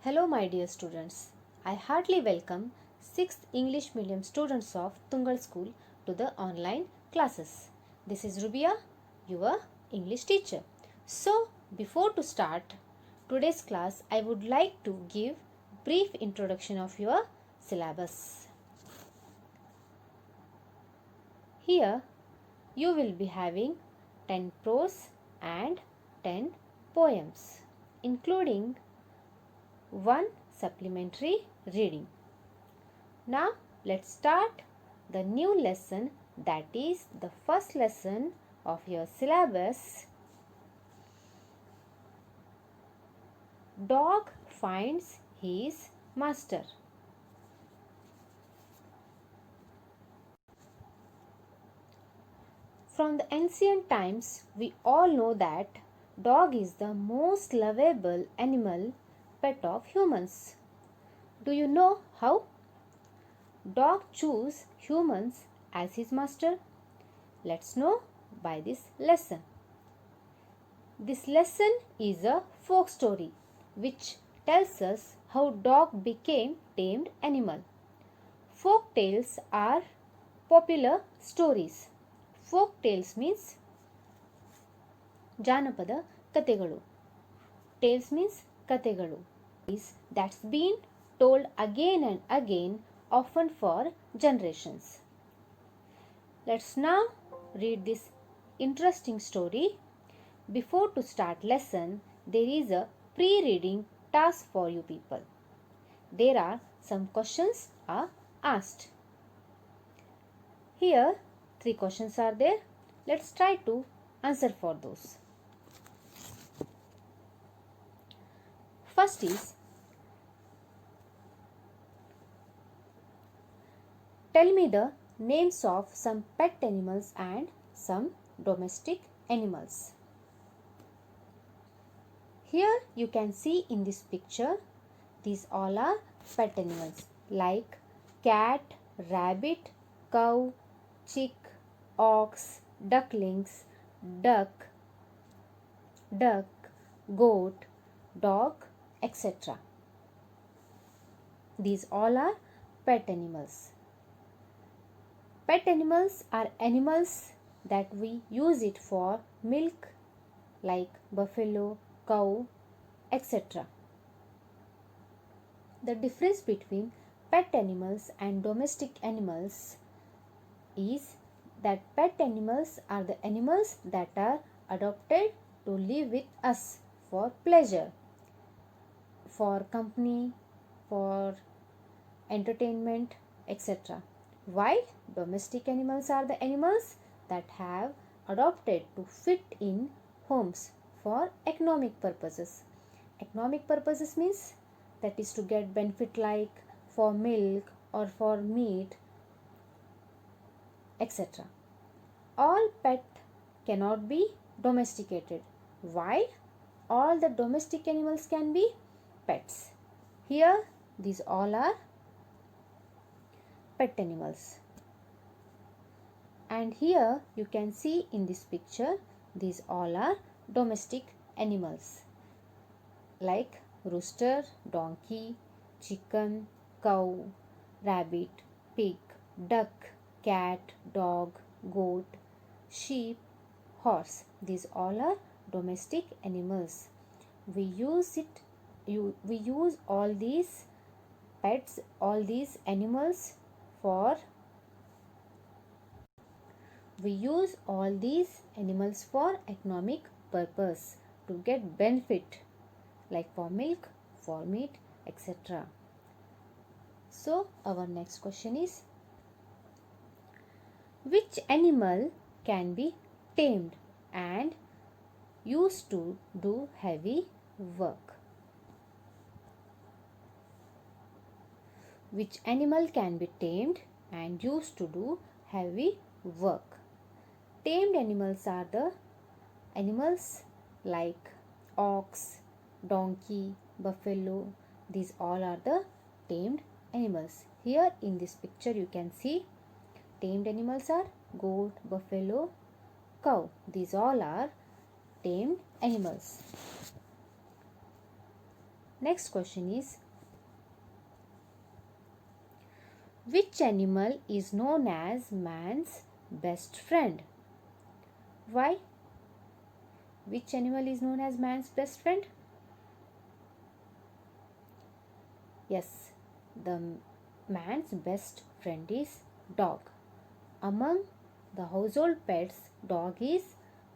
Hello, my dear students. I heartily welcome 6th English medium students of Tungal School to the online classes. This is Rubia, your English teacher. So, before to start today's class, I would like to give brief introduction of your syllabus. Here, you will be having 10 prose and 10 poems, including one supplementary reading. Now let's start the new lesson, that is the first lesson of your syllabus. Dog finds his master. From the ancient times, we all know that dog is the most lovable animal pet of humans. Do you know how? Dog choose humans as his master. Let's know by this lesson. This lesson is a folk story which tells us how dog became tamed animal. Folk tales are popular stories. Folk tales means ಜಾನಪದ ಕಥೆಗಳು. Tales means ಕಥೆಗಳು. That's been told again and again, often for generations. Let's now read this interesting story. Before to start lesson, there is a pre-reading task for you people. There are some questions are asked. Here 3 questions are there. Let's try to answer for those. First is, tell me the names of some pet animals and some domestic animals. Here you can see in this picture, these all are pet animals like cat, rabbit, cow, chick, ox, ducklings, duck, goat, dog, etc. These all are pet animals. Pet animals are animals that we use it for milk, like buffalo, cow, etc. The difference between pet animals and domestic animals is that pet animals are the animals that are adopted to live with us for pleasure, for company, for entertainment, etc. While domestic animals are the animals that have adopted to fit in homes for economic purposes. Economic purposes means that is to get benefit like for milk or for meat, etc. All pet cannot be domesticated, while all the domestic animals can be pets. Here these all are pet animals. And here you can see in this picture, these all are domestic animals like rooster, donkey, chicken, cow, rabbit, pig, duck, cat, dog, goat, sheep, horse. These all are domestic animals. We use all these pets, all these animals for economic purpose, to get benefit like for milk, for meat, etc. So our next question is, which animal can be tamed and used to do heavy work? Which animal can be tamed and used to do heavy work? Tamed animals are the animals like ox, donkey, buffalo. These all are the tamed animals. Here in this picture you can see tamed animals are goat, buffalo, cow. These all are tamed animals. Next question is, which animal is known as man's best friend? Why? Which animal is known as man's best friend? Yes, the man's best friend is dog. Among the household pets, dog is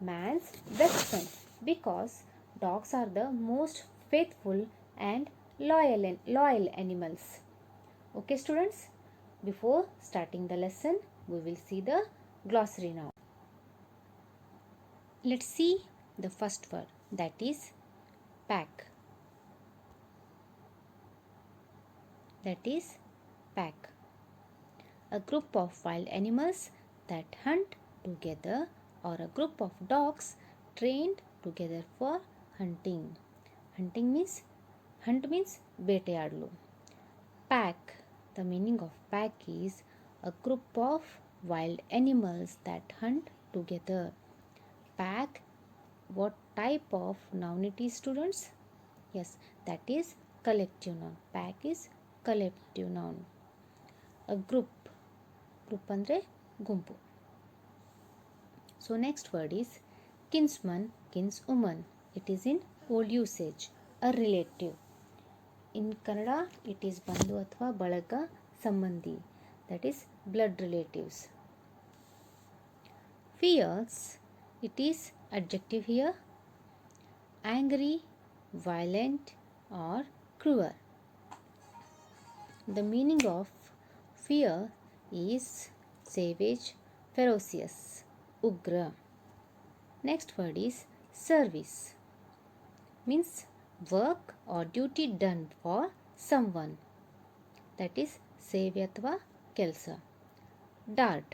man's best friend because dogs are the most faithful and loyal animals. Okay, students, before starting the lesson, we will see the glossary now. Let's see the first word, that is pack. That is pack. A group of wild animals that hunt together, or a group of dogs trained together for hunting. Hunt means ಬೇಟೆಯಾಡಲು. Pack. The meaning of pack is a group of wild animals that hunt together. Pack. What type of noun it is, students? Yes, that is collective noun. Pack is collective noun. A group. Group andre gumpu. So next word is kinsman, kinswoman. It is in old usage. A relative. In Kannada, it is bandhu athva balaga sambandhi. That is blood relatives. Fierce. It is adjective here. Angry, violent, or cruel. The meaning of fear is savage, ferocious, ugra. Next word is service. Means work or duty done for someone. That is ಸೇವೆ ಅಥವಾ ಕೆಲಸ. Dart.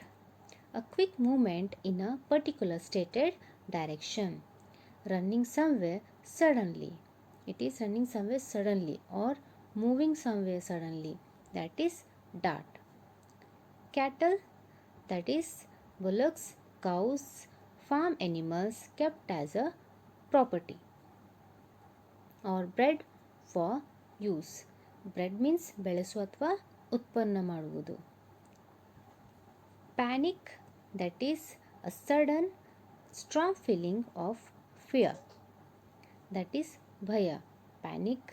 A quick movement in a particular stated direction. Running somewhere suddenly. It is running somewhere suddenly or moving somewhere suddenly. That is dart. Cattle. That is bullocks, cows, farm animals kept as a property. Or bread for use. Bread means ಬೆಳೆಸು ಅಥವಾ ಉತ್ಪನ್ನ ಮಾಡುವುದು. Panic. That is a sudden strong feeling of fear. That is bhaya. Panic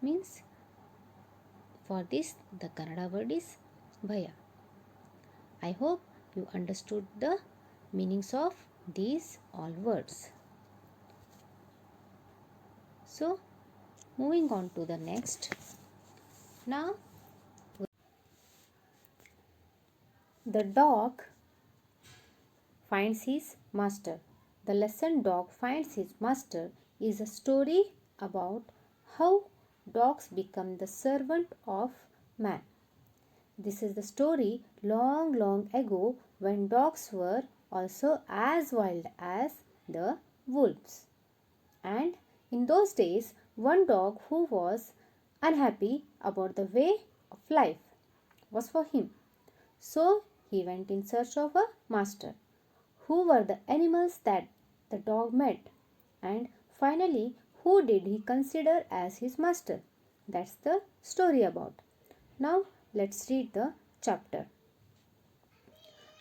means, for this the Kannada word is bhaya. I hope you understood the meanings of these all words. So moving on to the next. Now the dog finds his master. The lesson Dog Finds His Master is a story about how dogs become the servant of man. This is the story long ago when dogs were also as wild as the wolves. And in those days, one dog who was unhappy about the way of life was for him. So he went in search of a master. Who were the animals that the dog met? And finally, who did he consider as his master? That's the story about. Now, let's read the chapter.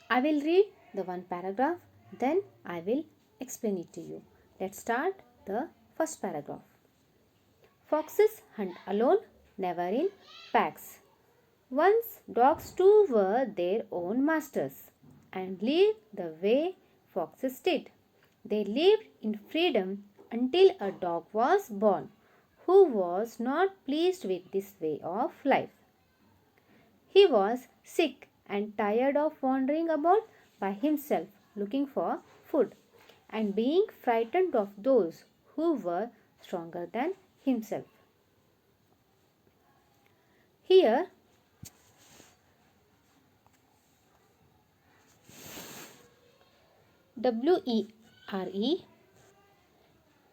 I will read the one paragraph, then I will explain it to you. Let's start the first paragraph. Foxes hunt alone, never in packs. Once dogs too were their own masters and lived the way foxes did. They lived in freedom until a dog was born who was not pleased with this way of life. He was sick and tired of wandering about by himself looking for food and being frightened of those who were stronger than himself. Here, WERE.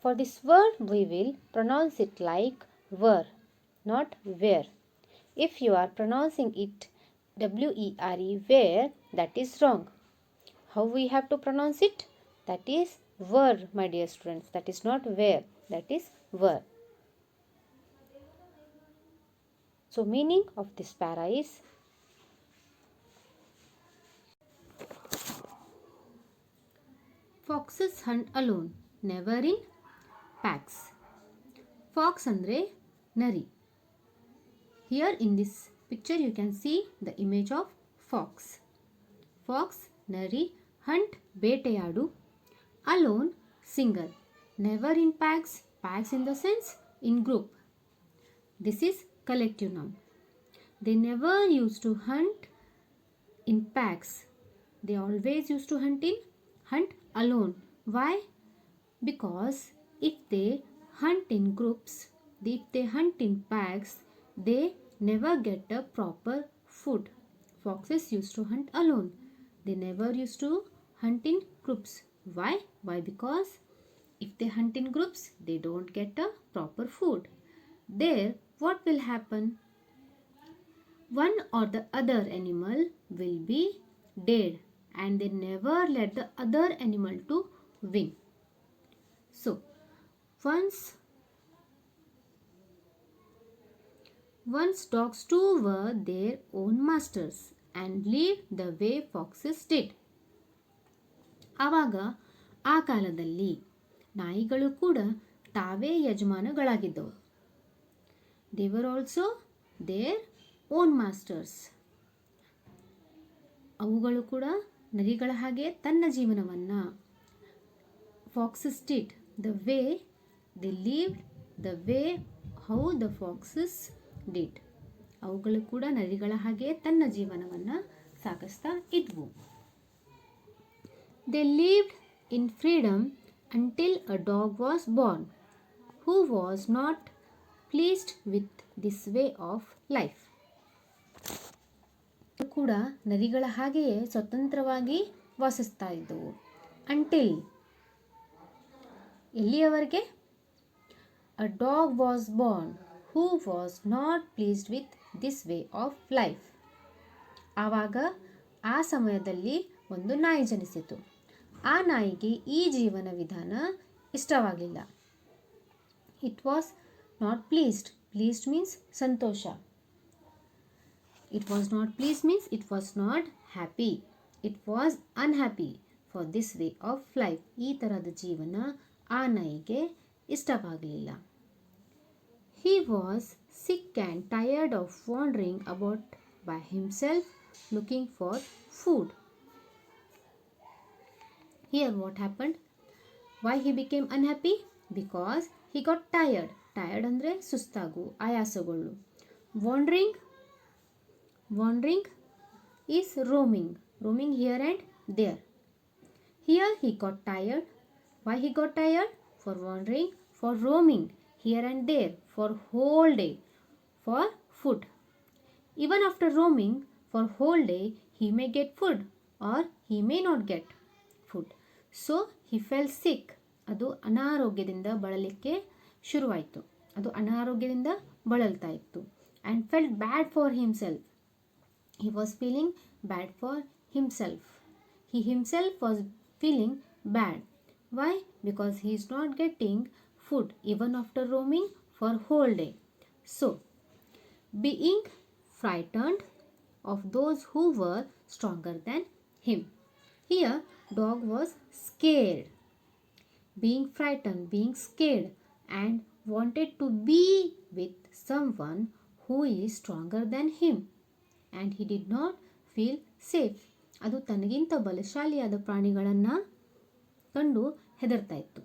For this word, we will pronounce it like were, not where. If you are pronouncing it WERE where, that is wrong. How we have to pronounce it? That is were, my dear students. That is not where. That is were. So meaning of this para is foxes hunt alone, never in packs. Fox andre nari. Here in this picture you can see the image of fox. Fox, nari, hunt, ಬೇಟೆಯಾಡು, alone, single, never in packs, packs in the sense in group. This is collective noun. They never used to hunt in packs. They always used to hunt alone. Why? Because if they hunt in groups, if they hunt in packs, they never get a proper food. Foxes used to hunt alone. They never used to hunt in groups. Why? Why? Because if they hunt in groups, they don't get a proper food. There, what will happen? One or the other animal will be dead and they never let the other animal to win. So, once dogs too were their own masters and lived the way foxes did. ಆವಾಗ ಆ ಕಾಲದಲ್ಲಿ ನಾಯಿಗಳು ಕೂಡ ತಾವೇ ಯಜಮಾನಗಳಾಗಿದ್ದವು. They were also their own masters. ಅವುಗಳು ಕೂಡ ನರಿಗಳ ಹಾಗೆ ತನ್ನ ಜೀವನವನ್ನು foxes did the way they lived, the way how the foxes did. ಅವುಗಳು ಕೂಡ ನರಿಗಳ ಹಾಗೆ ತನ್ನ ಜೀವನವನ್ನು ಸಾಗಿಸ್ತಾ ಇದ್ವು. They lived in freedom until a dog was born who was not pleased with this way of life. ಕೂಡ ನರಿಗಳ ಹಾಗೆಯೇ ಸ್ವತಂತ್ರವಾಗಿ ವಾಸಿಸ್ತಾ ಇದ್ದವು. ಅಂಟಿಲ್ ಎಲ್ಲಿಯವರೆಗೆ? A dog was born who was not pleased with this way of life. ಆವಾಗ ಆ ಸಮಯದಲ್ಲಿ ಒಂದು ನಾಯಿ ಜನಿಸಿತು. ಆ ನಾಯಿಗೆ ಈ ಜೀವನ ವಿಧಾನ ಇಷ್ಟವಾಗಲಿಲ್ಲ. It was not pleased. Pleased means ಸಂತೋಷ. It was not pleased means it was not happy. It was unhappy for this way of life. ಈ ಥರದ ಜೀವನ ಆ ನಾಯಿಗೆ ಇಷ್ಟವಾಗಲಿಲ್ಲ. He was sick and tired of wandering about by himself looking for food. Here what happened? Why he became unhappy? Because he got tired. Tired andre sustagu, ayasagollu. Wandering is roaming. Roaming here and there. Here he got tired. Why he got tired? For wandering, for roaming here and there for whole day for food. Even after roaming for whole day, he may get food or he may not get food. So he fell sick. ಅದು ಅನಾರೋಗ್ಯದಿಂದ ಬಳಲಿಕ್ಕೆ ಶುರುವಾಯಿತು. ಅದು ಅನಾರೋಗ್ಯದಿಂದ ಬಳಲ್ತಾ ಇತ್ತು. And felt bad for himself. He was feeling bad for himself. He himself was feeling bad. Why? Because he is not getting food even after roaming for whole day. So, being frightened of those who were stronger than him. Here, dog was scared. Being frightened, being scared and wanted to be with someone who is stronger than him. And he did not feel safe. ಅದು ತನಗಿಂತ ಬಲಶಾಲಿಯಾದ ಪ್ರಾಣಿಗಳನ್ನು ಕಂಡು ಹೆದರ್ತಾ ಇತ್ತು.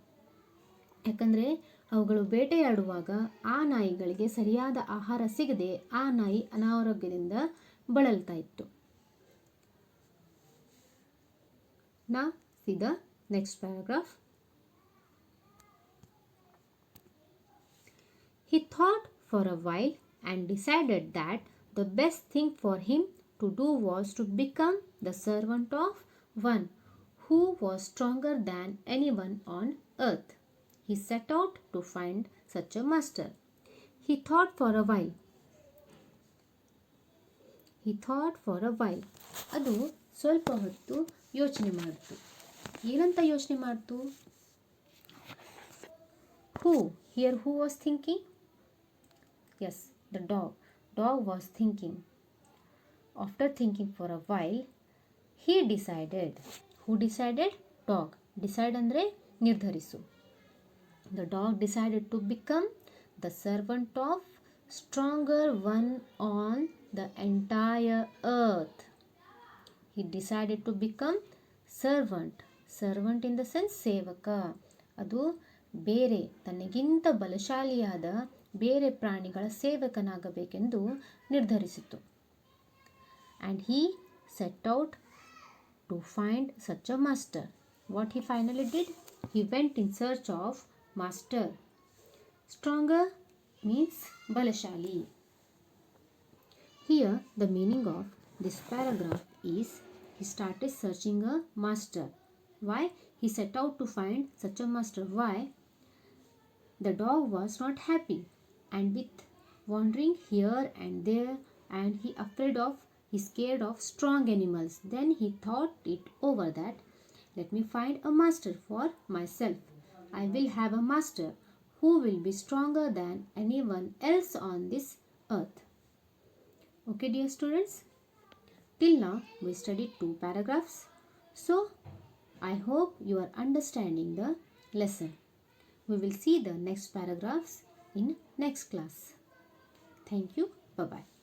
ಯಾಕಂದರೆ ಅವುಗಳು ಬೇಟೆಯಾಡುವಾಗ ಆ ನಾಯಿಗಳಿಗೆ ಸರಿಯಾದ ಆಹಾರ ಸಿಗದೆ ಆ ನಾಯಿ ಅನಾರೋಗ್ಯದಿಂದ ಬಳಲ್ತಾ ಇತ್ತು. Now see the next paragraph. He thought for a while and decided that the best thing for him to do was to become the servant of one who was stronger than anyone on earth. He set out to find such a master. He thought for a while. ಅದು ಸ್ವಲ್ಪ ಹೊತ್ತು ಯೋಚನೆ ಮಾಡಿತು. ಏನಂತ ಯೋಚನೆ ಮಾಡ್ತು? Who? Here who was thinking? Yes, the dog. dog was thinking. After thinking for a while, he decided. Who decided? Dog. Decide andre ನಿರ್ಧರಿಸು. The dog decided to become the servant of stronger one on the entire earth. He decided to become servant. Servant in the sense ಸೇವಕ. ಅದು ಬೇರೆ ತನಗಿಂತ ಬಲಶಾಲಿಯಾದ ಬೇರೆ ಪ್ರಾಣಿಗಳ ಸೇವಕನಾಗಬೇಕೆಂದು ನಿರ್ಧರಿಸಿತು. And he set out to find such a master. What he finally did? He went in search of master. Stronger means balashali. Here the meaning of this paragraph is he started searching a master. Why? He set out to find such a master. Why? The dog was not happy and with wandering here and there, and he scared of strong animals. Then he thought it over that let me find a master for myself. I will have a master who will be stronger than anyone else on this earth. Okay, dear students, till now we studied 2 paragraphs. So I hope you are understanding the lesson. We will see the next paragraphs in next class. Thank you. Bye-bye.